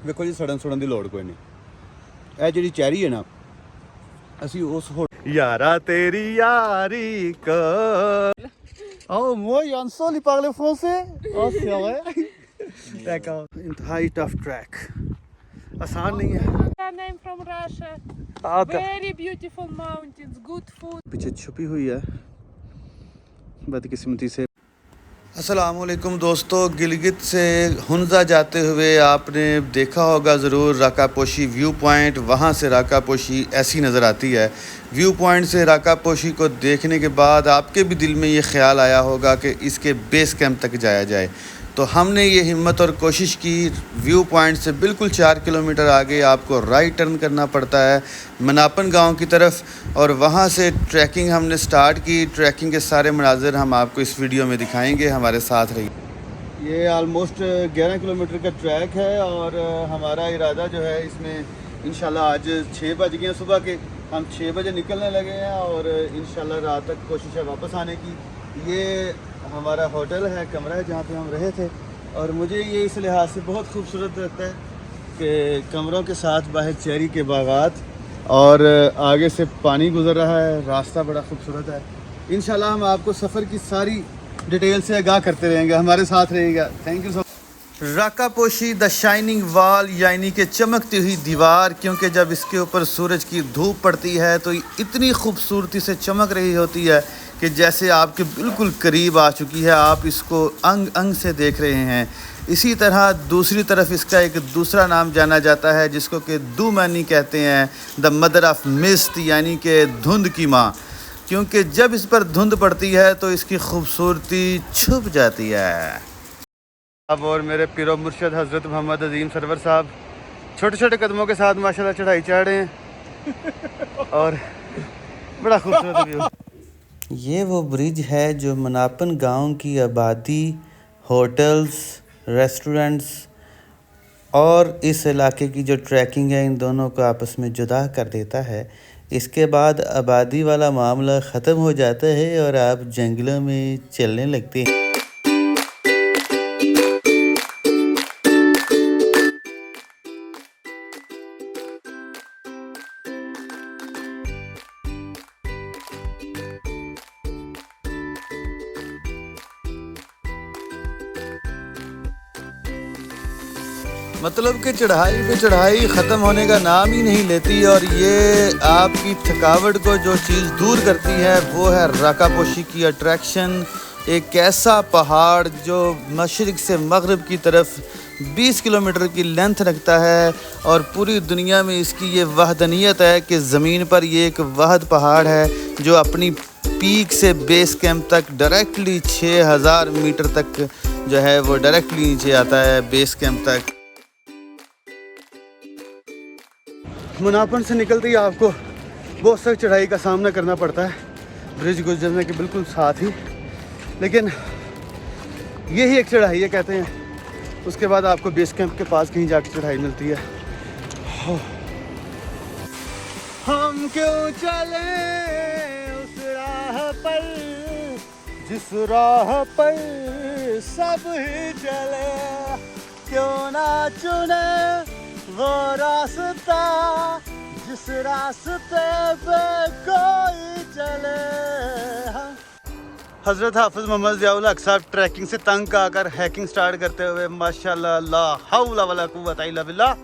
ਵੇਖੋ ਜੀ ਸੜਨ ਸੁੜਨ ਦੀ ਲੋੜ ਕੋਈ ਨਹੀਂ। ਇਹ ਜਿਹੜੀ ਚੈਰੀ ਹੈ ਨਾ, ਅਸੀਂ ਉਸ ਯਾਰਾ ਤੇਰੀ ਯਾਰੀ ਕ Oh, moi, Jan Sol, il parle français? Oh, c'est vrai? D'accord. इंतहाई टफ ट्रैक, आसान नहीं है। I'm from Russia. Very beautiful mountains, good food. पीछे छुपी हुई है बदकिस्मती से। अस्सलामुअलैकुम दोस्तों, गिलगित से हुंजा जाते हुए आपने देखा होगा ज़रूर राकापोशी व्यू पॉइंट। वहाँ से राकापोशी ऐसी नज़र आती है। व्यू पॉइंट से राकापोशी को देखने के बाद आपके भी दिल में ये ख्याल आया होगा कि इसके बेस कैंप तक जाया जाए। तो हमने ये हिम्मत और कोशिश की। व्यू पॉइंट से बिल्कुल 4 किलोमीटर आगे आपको राइट टर्न करना पड़ता है मनापन गांव की तरफ, और वहां से ट्रैकिंग हमने स्टार्ट की। ट्रैकिंग के सारे मनाज़र हम आपको इस वीडियो में दिखाएंगे, हमारे साथ रहिए। ये आलमोस्ट 11 किलोमीटर का ट्रैक है और हमारा इरादा जो है इसमें इंशाल्लाह आज 6 बज गए सुबह के, हम 6 बजे निकलने लगे हैं और इंशाल्लाह रात तक कोशिश है वापस आने की। ये हमारा होटल है, कमरा है जहाँ पे हम रहे थे, और मुझे ये इस लिहाज से बहुत खूबसूरत लगता है कि कमरों के साथ बाहर चेरी के बागात और आगे से पानी गुजर रहा है। रास्ता बड़ा खूबसूरत है। इंशाल्लाह हम आपको सफ़र की सारी डिटेल से आगाह करते रहेंगे, हमारे साथ रहेगा। Thank you so much. Rakaposhi the shining wall, यानी कि चमकती हुई दीवार, क्योंकि जब इसके ऊपर सूरज की धूप पड़ती है तो इतनी खूबसूरती से चमक रही होती है कि जैसे आपके बिल्कुल करीब आ चुकी है। आप इसको अंग अंग से देख रहे हैं। इसी तरह दूसरी तरफ इसका एक दूसरा नाम जाना जाता है जिसको कि दूमैनी कहते हैं, द मदर ऑफ मिस्ट, यानी कि धुंध की माँ, क्योंकि जब इस पर धुंध पड़ती है तो इसकी खूबसूरती छुप जाती है। अब और मेरे पीरो मुर्शद हज़रत मोहम्मद अजीम सरवर साहब छोटे छोटे कदमों के साथ माशाल्लाह चढ़ाई चढ़ रहे हैं और बड़ा खूबसूरत व्यू। ये वो ब्रिज है जो मनापन गांव की आबादी, होटल्स, रेस्टोरेंट्स और इस इलाके की जो ट्रैकिंग है इन दोनों को आपस में जुदा कर देता है। इसके बाद आबादी वाला मामला ख़त्म हो जाता है और आप जंगलों में चलने लगते हैं। मतलब कि चढ़ाई पे चढ़ाई ख़त्म होने का नाम ही नहीं लेती, और ये आपकी थकावट को जो चीज़ दूर करती है वो है राकापोशी की अट्रैक्शन। एक ऐसा पहाड़ जो मशरिक़ से मगरिब की तरफ 20 किलोमीटर की लेंथ रखता है, और पूरी दुनिया में इसकी ये वहदनीयत है कि ज़मीन पर ये एक वाहिद पहाड़ है जो अपनी पीक से बेस कैंप तक डायरेक्टली 6000 मीटर तक जो है वो डायरेक्टली नीचे आता है बेस कैंप तक। मुनापन से निकलते ही आपको बहुत सख्त चढ़ाई का सामना करना पड़ता है ब्रिज गुजरने के बिल्कुल साथ ही, लेकिन यही एक चढ़ाई है कहते हैं। उसके बाद आपको बेस कैंप के पास कहीं जाकर चढ़ाई मिलती है। हम क्यों चले उस राह पर जिस राह पर सब ही चले, क्यों ना चुने वो रास्ता जिस रास्ते पे कोई चले। हज़रत हाफिज़ मोहम्मद ज़ियाउल हक साहब ट्रैकिंग से तंग आकर हैकिंग स्टार्ट करते हुए माशाल्लाह ला हौला वला कुव्वता इल्ला बिल्लाह।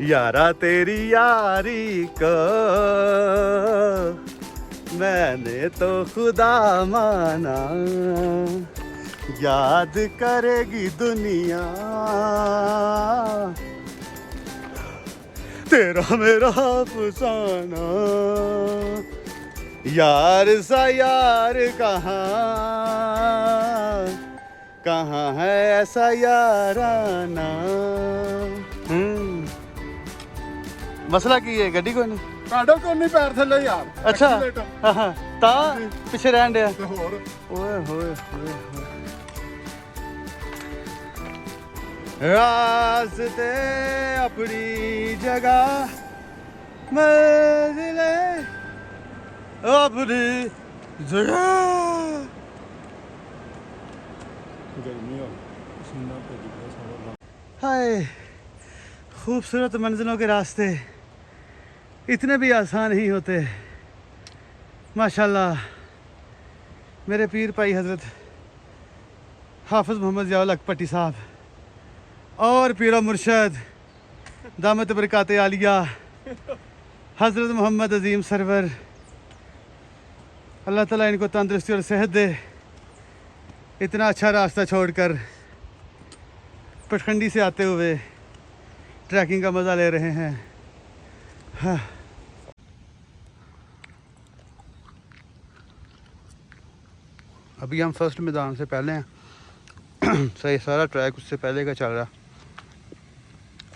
यारा तेरी यारी को मैंने तो खुदा माना, याद करेगी दुनिया तेरा मेरा अफसाना। यार सा यार कहाँ कहाँ है ऐसा याराना। मसला की है गड्डी को नहीं ਕਾਡੋ ਕੋ ਨਹੀਂ ਪੈਰ ਥੱਲੇ ਯਾਰ। अच्छा हाँ हाँ ता पिछे रहन दिया। ਤੇ ਹੋਰ ओए होए होए रास्ते अपनी जगह मंजिलें अपनी जगह। गर्मी हो पसीना भज गया सारा हाय खूबसूरत मंजिलों के रास्ते इतने भी आसान नहीं होते माशाल्लाह। मेरे पीर भाई हज़रत हाफिज़ मोहम्मद ज़ियाउल हक पट्टी साहब और पीरो मुर्शद दामत बरकात आलिया हज़रत मोहम्मद अज़ीम सरवर, अल्लाह ताला इनको तंदुरुस्ती और सेहत दे। इतना अच्छा रास्ता छोड़कर पटखंडी से आते हुए ट्रैकिंग का मज़ा ले रहे हैं। हाँ। अभी हम फर्स्ट मैदान से पहले हैं। सही सारा ट्रैक उससे पहले का चल रहा,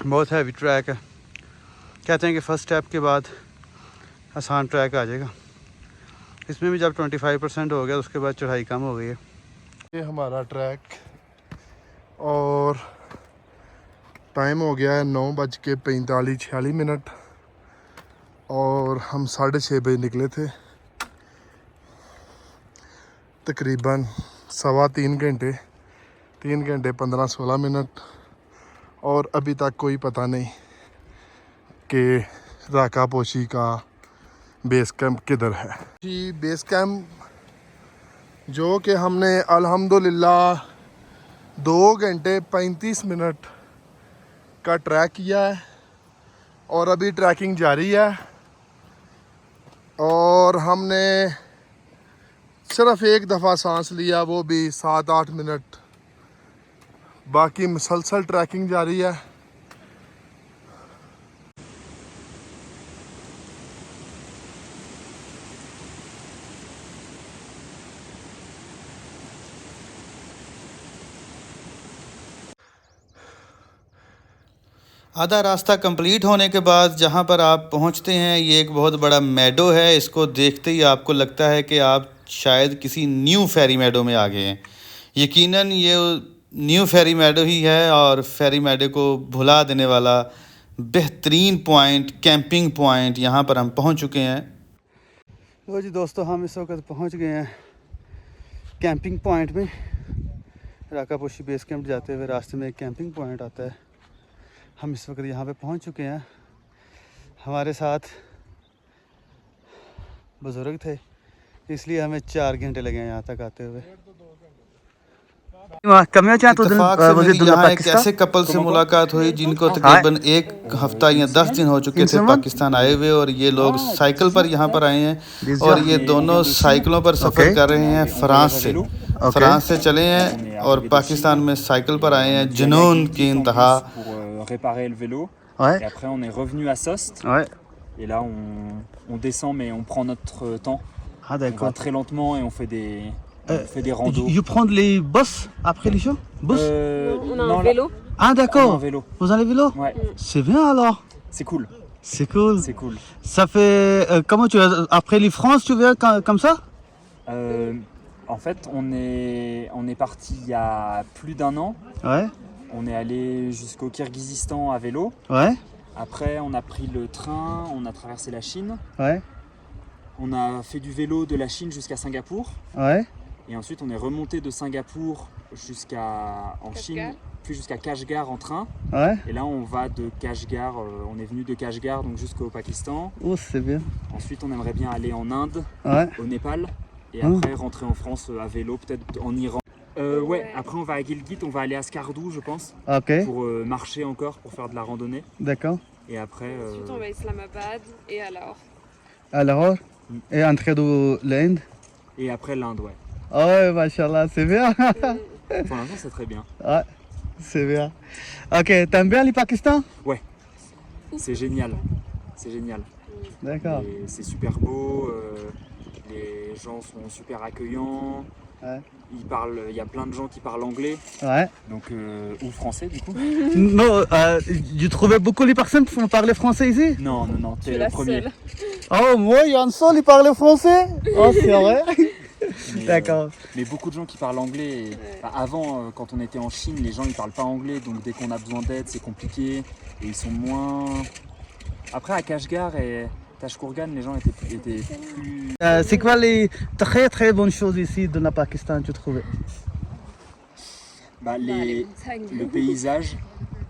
बहुत हैवी ट्रैक है। कहते हैं कि फ़र्स्ट स्टेप के बाद आसान ट्रैक आ जाएगा। इसमें भी जब 25% हो गया उसके बाद चढ़ाई कम हो गई है। ये हमारा ट्रैक और टाइम हो गया है 9:45-46 और हम 6:30 बजे निकले थे। तकरीबन 3.25 घंटे 3 घंटे 15-16 मिनट और अभी तक कोई पता नहीं कि राका पोशी का बेस कैंप किधर है। जी बेस कैंप जो कि हमने अल्हम्दुलिल्लाह 2 घंटे 35 मिनट का ट्रैक किया है और अभी ट्रैकिंग जारी है। और हमने सिर्फ एक दफ़ा सांस लिया, वो भी 7-8 मिनट। बाकी मुसलसल ट्रैकिंग जारी है। आधा रास्ता कंप्लीट होने के बाद जहाँ पर आप पहुँचते हैं ये एक बहुत बड़ा मेडो है। इसको देखते ही आपको लगता है कि आप शायद किसी न्यू फेरी मेडो में आ गए हैं। यकीनन ये न्यू फेरी मेडो ही है और फेरी मेडो को भुला देने वाला बेहतरीन पॉइंट, कैंपिंग पॉइंट यहाँ पर हम पहुँच चुके हैं। तो जी दोस्तों, हम इस वक्त पहुँच गए हैं कैंपिंग पॉइंट में। राका पोशी बेस कैंप जाते हुए रास्ते में एक कैंपिंग पॉइंट आता है। हम इस वक्त यहाँ पे पहुँच चुके हैं। हमारे साथ बुज़ुर्ग थे इसलिए हमें 4 घंटे लगे हैं यहाँ तक आते हुए। इत्तेफाक से मेरी यहाँ एक ऐसे कपल से मुलाकात हुई जिनको तकरीबन 1 हफ्ता या 10 दिन हो चुके थे पाकिस्तान आए हुए, और ये लोग साइकिल पर यहाँ पर आए हैं और ये दोनों साइकिलों पर सफ़र कर रहे हैं। फ्रांस से चले हैं और पाकिस्तान में साइकिल पर आए हैं। जुनून की इंतहा। Réparer le vélo. Ouais. Et après, on est revenu à Sost. Ouais. Et là, on descend, mais on prend notre temps. Ah On va d'accord. très lentement et on fait des randos. You prends les bus après les shows? Bus? On a non, un là, vélo. Ah on a un d'accord. vélo. Vous allez vélo? Ouais, C'est bien alors. c'est cool. C'est cool. C'est cool. Ça fait comment tu vas après les France tu viens comme ça? En fait, on est parti il y a plus d'1 an. Ouais. On est allé jusqu'au Kirghizistan à vélo. Ouais. Après, on a pris le train, on a traversé la Chine. Ouais. On a fait du vélo de la Chine jusqu'à Singapour. Ouais. Et ensuite, on est remonté de Singapour en Chine, puis jusqu'à Kashgar en train. Ouais. Et là, on va de Kashgar, on est venu de Kashgar donc jusqu'au Pakistan. Oh c'est bien. Ensuite, on aimerait bien aller en Inde, Ouais. au Népal. Et après, rentrer en France à vélo, peut-être en Iran. Ouais, après, on va à Gilgit, on va aller à Skardou, je pense, Ok. pour marcher encore, pour faire de la randonnée. D'accord. Et après, Ensuite, on va à Islamabad et alors. Alors et entrer de l'Inde. et après l'Inde, ouais. Ah ouais, machallah, c'est bien. Pour l'instant, c'est très bien. Ouais, c'est bien. Ok, t'aimes bien le Pakistan? C'est génial. C'est génial. D'accord. Et c'est super beau, les gens sont super accueillants. Ouais. Il y a plein de gens qui parlent anglais, Ouais. donc ou français du coup. Non, j'ai trouvé beaucoup de personnes qui parler français ici. Non, Je t'es suis le la premier. seule. Oh, moi, il y a un seul qui parle français. Oh, c'est vrai. Mais, D'accord. mais beaucoup de gens qui parlent anglais. Enfin, avant, quand on était en Chine, les gens ils parlent pas anglais, donc dès qu'on a besoin d'aide, c'est compliqué et ils sont moins. Après, à Kashgar et Tashkourgan, les gens étaient plus. C'est quoi les très très bonnes choses ici dans le Pakistan, tu trouves? Bah, le paysage,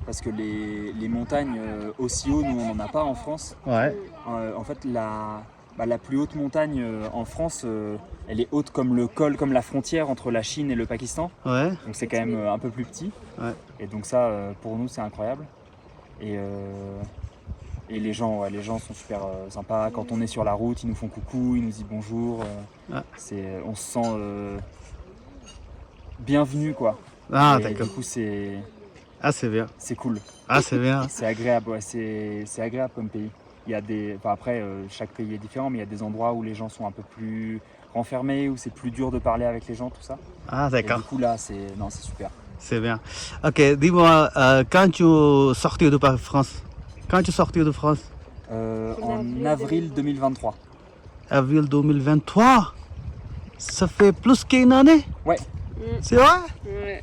parce que les montagnes aussi haut, nous on n'en a pas en France. Ouais. En fait, la plus haute montagne en France, elle est haute comme le col, comme la frontière entre la Chine et le Pakistan. Ouais. Donc c'est quand même un peu plus petit. Ouais. Et donc ça, pour nous, c'est incroyable. Et les gens sont super sympas. Quand on est sur la route, ils nous font coucou, ils nous disent bonjour. On se sent bienvenu, quoi. Ah, Et d'accord. du coup, c'est bien. cool. Ah, c'est bien. C'est agréable, ouais, c'est agréable comme pays. Il y a après, chaque pays est différent, mais il y a des endroits où les gens sont un peu plus renfermés, où c'est plus dur de parler avec les gens, tout ça. Ah, Et du coup, là, c'est super. C'est bien. Ok, dis-moi, quand tu sortis de France? Quand tu sortis de France? En avril 2023. Avril 2023? Ça fait plus qu'une année? Ouais, C'est vrai? Ouais.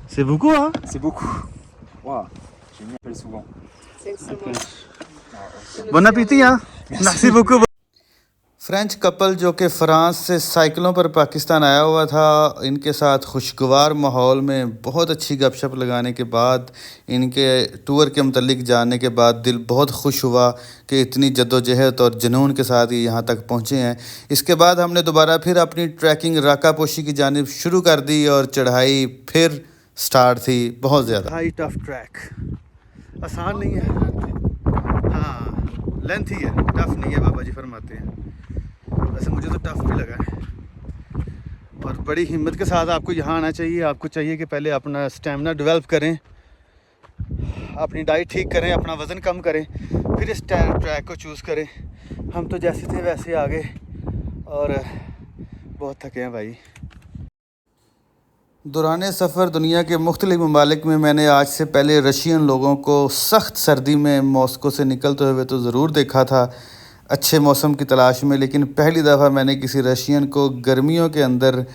C'est beaucoup, hein? c'est beaucoup. Waouh, j'ai mis appel souvent. Thanks so much. Bon appétit, hein? Merci beaucoup. French couple जो कि France से साइकिलों पर पाकिस्तान आया हुआ था, इनके साथ खुशगवार माहौल में बहुत अच्छी गपशप लगाने के बाद, इनके टूर के मतलब जानने के बाद दिल बहुत खुश हुआ कि इतनी जद्दोजहद और जुनून के साथ ये यहाँ तक पहुँचे हैं। इसके बाद हमने दोबारा फिर अपनी ट्रैकिंग राका पोशी की जानिब शुरू कर दी और चढ़ाई फिर स्टार्ट थी। बहुत ज़्यादा हाई टफ ट्रैक, आसान नहीं है। हाँ, लेंथ ही है, टफ नहीं है, बाबा जी फरमाते हैं। वैसे मुझे तो टफ भी लगा है और बड़ी हिम्मत के साथ आपको यहाँ आना चाहिए। आपको चाहिए कि पहले अपना स्टेमिना डेवलप करें, अपनी डाइट ठीक करें, अपना वज़न कम करें, फिर इस ट्रैक को चूज़ करें। हम तो जैसे थे वैसे आ गए और बहुत थके हैं भाई। दौरान सफ़र दुनिया के मुख्तलिफ़ ममालिक में मैंने आज से पहले रशियन लोगों को सख्त सर्दी में मॉस्को से निकलते हुए तो ज़रूर देखा था अच्छे मौसम की तलाश में, लेकिन पहली दफ़ा मैंने किसी रशियन को गर्मियों के अंदर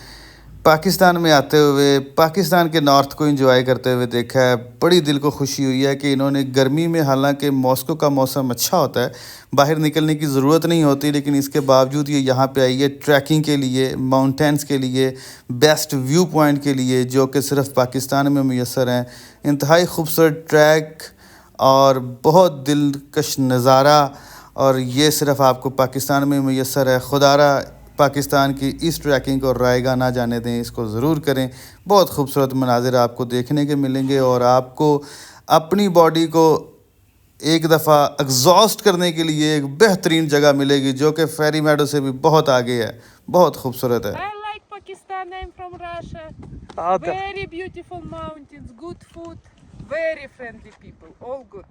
पाकिस्तान में आते हुए पाकिस्तान के नॉर्थ को एंजॉय करते हुए देखा है। बड़ी दिल को खुशी हुई है कि इन्होंने गर्मी में, हालांकि मॉस्को का मौसम अच्छा होता है, बाहर निकलने की ज़रूरत नहीं होती, लेकिन इसके बावजूद ये यहाँ पे आई है ट्रैकिंग के लिए, माउंटेन्स के लिए, बेस्ट व्यू पॉइंट के लिए, जो कि सिर्फ पाकिस्तान में मुयसर हैं। इंतहाई खूबसूरत ट्रैक और बहुत दिलकश नज़ारा, और ये सिर्फ आपको पाकिस्तान में मुयसर है। खुदारा पाकिस्तान की इस ट्रैकिंग को रायगा ना जाने दें, इसको ज़रूर करें। बहुत खूबसूरत मनाज़िर आपको देखने के मिलेंगे और आपको अपनी बॉडी को एक दफ़ा एग्जॉस्ट करने के लिए एक बेहतरीन जगह मिलेगी जो कि फेरी मेडो से भी बहुत आगे है, बहुत खूबसूरत है। I like Pakistan. I'm from Russia. Okay. Very beautiful mountains, good food, very friendly people, all good.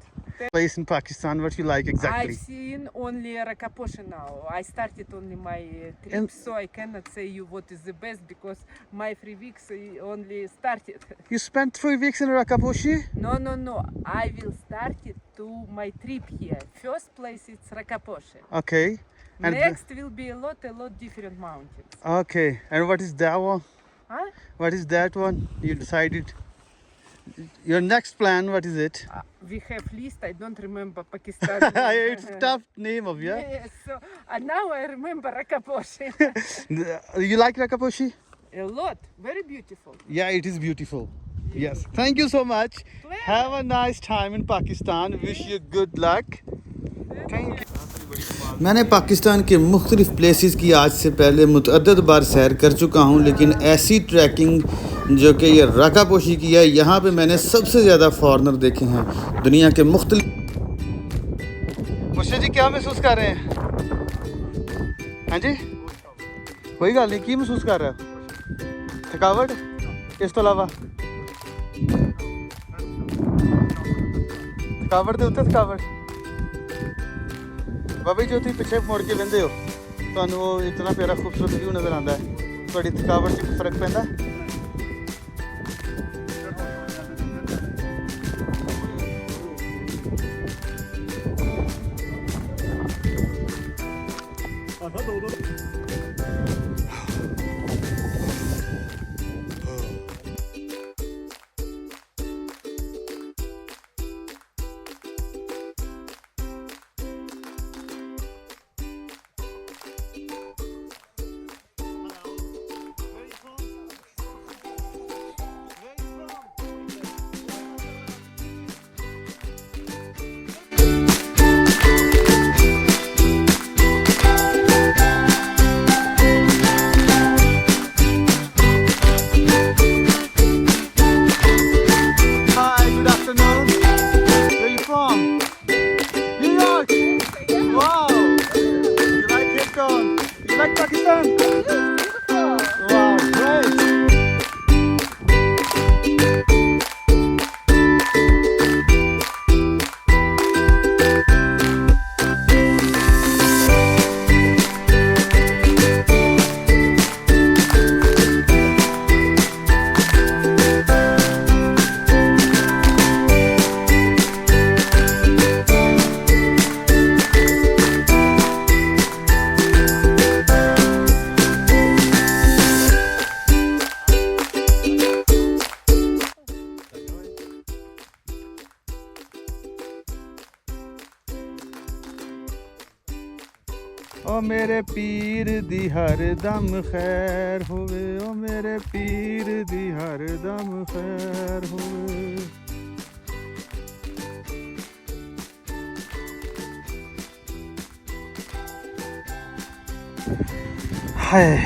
Place in Pakistan, what you like exactly? I've seen only Rakaposhi now. I started only my trip, And- so I cannot say you what is the best because my 3 weeks only started. You spent 3 weeks in Rakaposhi? No. I will start it to my trip here. First place it's Rakaposhi. Okay. And Next will be a lot different mountains. okay. And what is that one? Huh? What is that one? You decided. Your next plan, what is it? We have list. I don't remember Pakistan. It's tough name of you. Yes. So now I remember Rakaposhi. You like Rakaposhi? A lot. Very beautiful. Yeah, it is beautiful. Yes. Thank you so much. Pleasure. Have a nice time in Pakistan. Wish you good luck. Thank you. मैंने पाकिस्तान के मुख्तलिफ़ places की आज से पहले मुतअद्दिद बार सैर कर चुका हूँ, लेकिन ऐसी ट्रैकिंग जो कि ये राकापोशी की है, यहाँ पे मैंने सबसे ज़्यादा फॉरेनर देखे हैं दुनिया के मुख्तलिफ। मुर्शिद जी क्या महसूस कर रहे हैं? हाँ जी, कोई गल नहीं, की महसूस कर रहे हो? थकावट इस तो अलावा थकावट के उत्ते थकावट बाबा जी, जो तुम पिछे मुड़ के बहते हो, ਤੁਹਾਨੂੰ वो इतना प्यारा खूबसूरत व्यू नज़र आता है, थोड़ी थकावट च फर्क पैंदा? मेरे पीर दी हर दम खैर होवे, ओ मेरे पीर दी हर दम खैर होवे। हाय,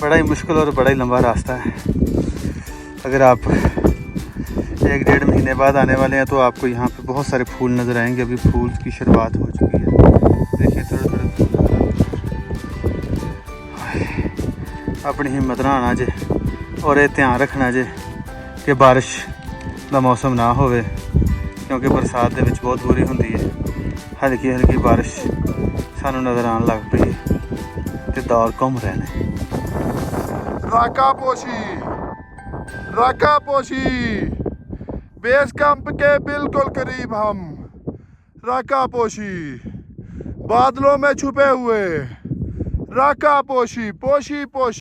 बड़ा ही मुश्किल और बड़ा ही लंबा रास्ता है। अगर आप 1-1.5 महीने बाद आने वाले हैं तो आपको यहाँ पे बहुत सारे फूल नज़र आएंगे। अभी फूल की शुरुआत हो चुकी है, देखिए थोड़े थोड़े फूल। अपनी हिम्मत ना आना जे और ये ध्यान रखना जे कि बारिश का मौसम ना होवे, क्योंकि बरसात दे विच बहुत बुरी होंदी है। हल्की हल्की बारिश सानू नज़र आने लग पई ते दौर घूम रहे हैं। राकापोशी बेस कैंप के बिल्कुल करीब हम। राकापोशी बादलों में छुपे हुए राकापोशी पोशी पोशी।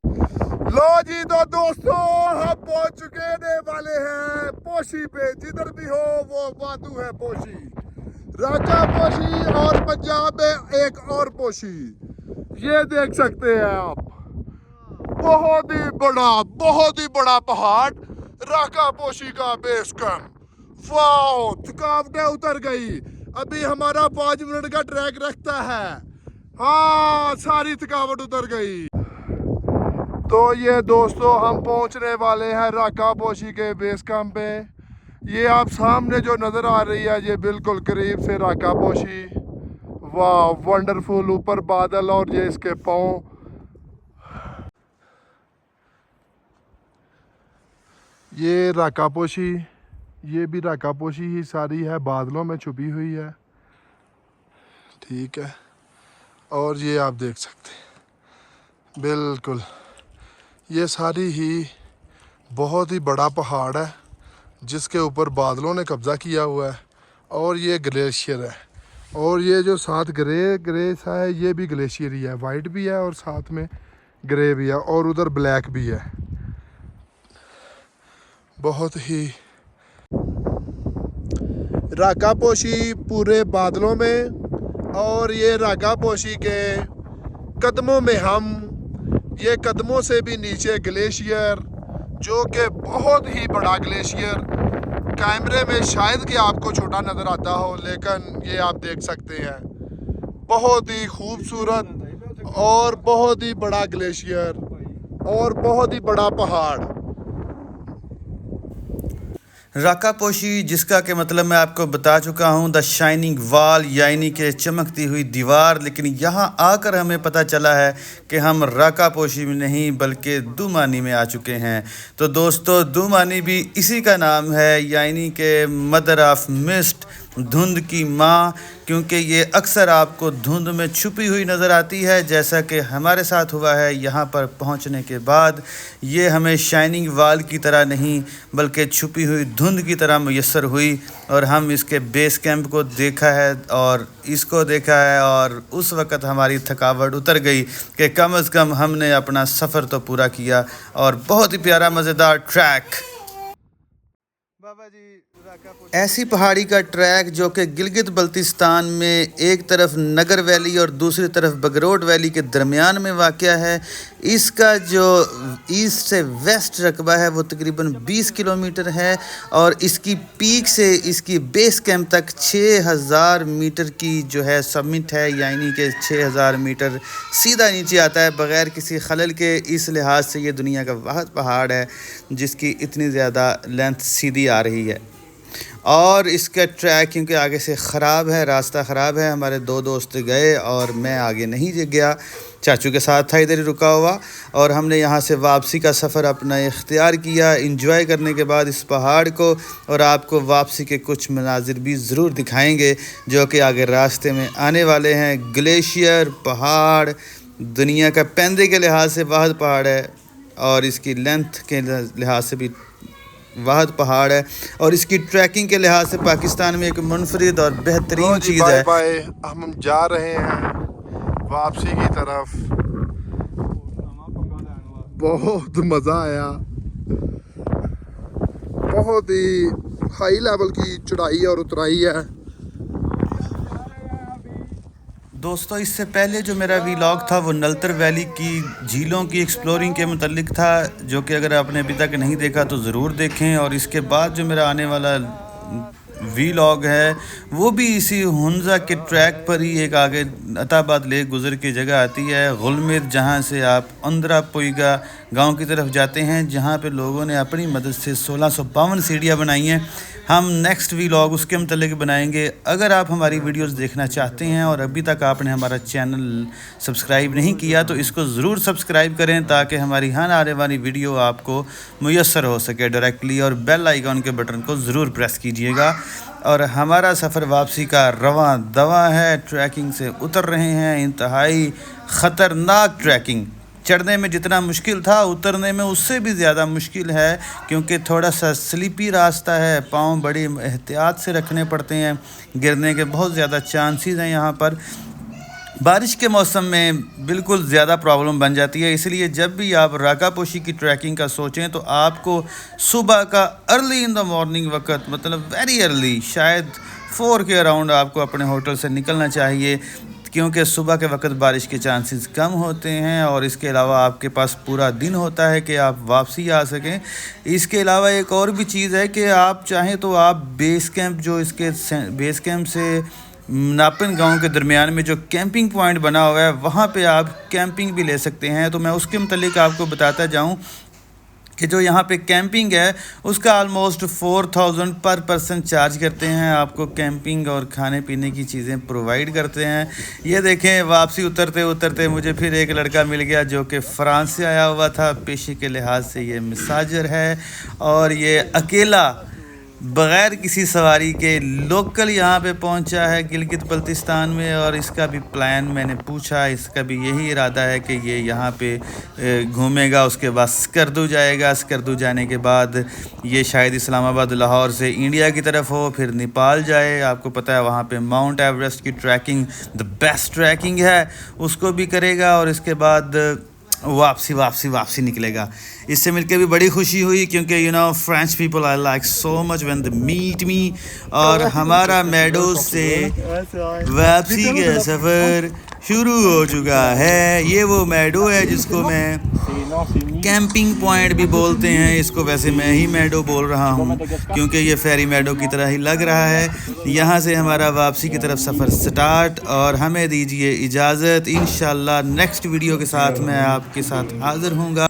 लो जी तो दोस्तों, हम पहुंच चुके वाले हैं पोशी पे। जिधर भी हो वो वादू है पोशी, राकापोशी। और पंजाब में एक और पोशी, ये देख सकते हैं आप। बहुत ही बड़ा पहाड़, राकापोशी का बेस कैंप। वाओ, थकावटें उतर गई। अभी हमारा 5 मिनट का ट्रैक रखता है। हाँ, सारी थकावट उतर गई। तो ये दोस्तों, हम पहुंचने वाले हैं राकापोशी के बेस कैंप पे। ये आप सामने जो नज़र आ रही है, ये बिल्कुल करीब से राकापोशी। वाह, वंडरफुल। ऊपर बादल और ये इसके पाँव। ये राकापोशी, ये भी राकापोशी ही सारी है, बादलों में छुपी हुई है। ठीक है, और ये आप देख सकते हैं बिल्कुल, ये सारी ही बहुत ही बड़ा पहाड़ है जिसके ऊपर बादलों ने कब्ज़ा किया हुआ है। और ये ग्लेशियर है, और ये जो साथ ग्रे सा है, ये भी ग्लेशियर ही है। वाइट भी है और साथ में ग्रे भी है, और उधर ब्लैक भी है। बहुत ही राकापोशी पूरे बादलों में, और ये राकापोशी के कदमों में हम। ये कदमों से भी नीचे ग्लेशियर, जो कि बहुत ही बड़ा ग्लेशियर। कैमरे में शायद कि आपको छोटा नज़र आता हो, लेकिन ये आप देख सकते हैं। बहुत ही खूबसूरत और बहुत ही बड़ा ग्लेशियर और बहुत ही बड़ा पहाड़। राकापोशी, जिसका कि मतलब मैं आपको बता चुका हूँ, द शाइनिंग वॉल, यानी कि चमकती हुई दीवार। लेकिन यहाँ आकर हमें पता चला है कि हम राकापोशी में नहीं बल्कि दुमानी में आ चुके हैं। तो दोस्तों, दुमानी भी इसी का नाम है, यानी कि मदर ऑफ मिस्ट, धुंध की माँ, क्योंकि ये अक्सर आपको धुंध में छुपी हुई नज़र आती है, जैसा कि हमारे साथ हुआ है। यहाँ पर पहुँचने के बाद ये हमें शाइनिंग वॉल की तरह नहीं बल्कि छुपी हुई धुंध की तरह मुयस्सर हुई, और हम इसके बेस कैंप को देखा है और इसको देखा है, और उस वक़्त हमारी थकावट उतर गई कि कम अज़ कम हमने अपना सफ़र तो पूरा किया। और बहुत ही प्यारा मज़ेदार ट्रैक। बाबा जी, ऐसी पहाड़ी का ट्रैक जो कि गिलगित बल्तिस्तान में एक तरफ नगर वैली और दूसरी तरफ बगरोट वैली के दरमियान में वाक़या है। इसका जो ईस्ट से वेस्ट रकबा है वो तकरीबन 20 किलोमीटर है, और इसकी पीक से इसकी बेस कैंप तक 6000 मीटर की जो है समिट है, यानी कि 6000 मीटर सीधा नीचे आता है बग़ैर किसी खलल के। इस लिहाज से ये दुनिया का वाहिद पहाड़ है जिसकी इतनी ज़्यादा लेंथ सीधी आ रही है। और इसका ट्रैक क्योंकि आगे से ख़राब है, रास्ता ख़राब है, हमारे 2 दोस्त गए और मैं आगे नहीं गया, चाचू के साथ था इधर ही रुका हुआ, और हमने यहाँ से वापसी का सफ़र अपना इख्तियार किया इंजॉय करने के बाद इस पहाड़ को। और आपको वापसी के कुछ मनाजिर भी ज़रूर दिखाएंगे जो कि आगे रास्ते में आने वाले हैं। ग्लेशियर पहाड़ दुनिया का पैंदे के लिहाज से वाहिद पहाड़ है, और इसकी लेंथ के लिहाज से भी वाहिद पहाड़ है, और इसकी ट्रैकिंग के लिहाज से पाकिस्तान में एक मुनफरिद और बेहतरीन चीज़ है। बाय हम जा रहे हैं वापसी की तरफ। बहुत मज़ा आया, बहुत ही हाई लेवल की चढ़ाई और उतराई है। दोस्तों इससे पहले जो मेरा वीलॉग था वो नलतर वैली की झीलों की एक्सप्लोरिंग के मुतल्लिक था, जो कि अगर आपने अभी तक नहीं देखा तो ज़रूर देखें। और इसके बाद जो मेरा आने वाला वीलॉग है वो भी इसी हुंजा के ट्रैक पर ही एक आगे अताबाद लेक गुजर की जगह आती है गुलमेद, जहाँ से आप अंदरा पोईगा गांव की तरफ जाते हैं, जहाँ पे लोगों ने अपनी मदद से 1652 सीढ़ियाँ बनाई हैं। हम नेक्स्ट वीलॉग उसके मतलब बनाएंगे। अगर आप हमारी वीडियोस देखना चाहते हैं और अभी तक आपने हमारा चैनल सब्सक्राइब नहीं किया तो इसको ज़रूर सब्सक्राइब करें, ताकि हमारी हर आने वाली वीडियो आपको मुयस्सर हो सके डायरेक्टली। और बेल आइकॉन के बटन को ज़रूर प्रेस कीजिएगा। और हमारा सफ़र वापसी का रवां दवा है, ट्रैकिंग से उतर रहे हैं। इंतहाई ख़तरनाक ट्रैकिंग, चढ़ने में जितना मुश्किल था उतरने में उससे भी ज़्यादा मुश्किल है, क्योंकि थोड़ा सा स्लिपी रास्ता है, पाँव बड़ी एहतियात से रखने पड़ते हैं, गिरने के बहुत ज़्यादा चांसेस हैं यहाँ पर। बारिश के मौसम में बिल्कुल ज़्यादा प्रॉब्लम बन जाती है, इसलिए जब भी आप राकापोशी की ट्रैकिंग का सोचें तो आपको सुबह का अर्ली इन द मॉर्निंग वक्त, मतलब वेरी अर्ली, शायद 4 के अराउंड आपको अपने होटल से निकलना चाहिए, क्योंकि सुबह के वक्त बारिश के चांसेस कम होते हैं और इसके अलावा आपके पास पूरा दिन होता है कि आप वापसी आ सकें। इसके अलावा एक और भी चीज़ है कि आप चाहें तो आप बेस कैंप, जो इसके बेस कैंप से नापन गांव के दरमियान में जो कैंपिंग पॉइंट बना हुआ है वहाँ पे आप कैंपिंग भी ले सकते हैं। तो मैं उसके मुतालिक आपको बताता जाऊँ कि जो यहाँ पे कैंपिंग है उसका ऑलमोस्ट 4000 पर पर्सन चार्ज करते हैं, आपको कैंपिंग और खाने पीने की चीज़ें प्रोवाइड करते हैं। ये देखें, वापसी उतरते उतरते मुझे फिर एक लड़का मिल गया जो कि फ़्रांस से आया हुआ था। पेशे के लिहाज से ये मसाजर है और ये अकेला बग़ैर किसी सवारी के लोकल यहाँ पे पहुँचा है गिलगित बल्तिस्तान में। और इसका भी प्लान मैंने पूछा, इसका भी यही इरादा है कि ये यहाँ पे घूमेगा, उसके बाद स्कर्दू जाएगा, स्कर्दू जाने के बाद ये शायद इस्लामाबाद लाहौर से इंडिया की तरफ हो, फिर नेपाल जाए। आपको पता है वहाँ पे माउंट एवरेस्ट की ट्रैकिंग द बेस्ट ट्रैकिंग है, उसको भी करेगा और इसके बाद वापसी निकलेगा। इससे मिलकर भी बड़ी खुशी हुई, क्योंकि you know French people I like so much when they meet me. और हमारा मेडोज से वापसी का सफ़र शुरू हो चुका है। ये वो मेडो है जिसको मैं कैंपिंग पॉइंट भी बोलते हैं, इसको वैसे मैं ही मेडो बोल रहा हूँ क्योंकि ये फेरी मेडो की तरह ही लग रहा है। यहाँ से हमारा वापसी की तरफ सफ़र स्टार्ट, और हमें दीजिए इजाज़त। इंशाल्लाह नेक्स्ट वीडियो के साथ मैं आपके साथ हाज़िर हूँगा।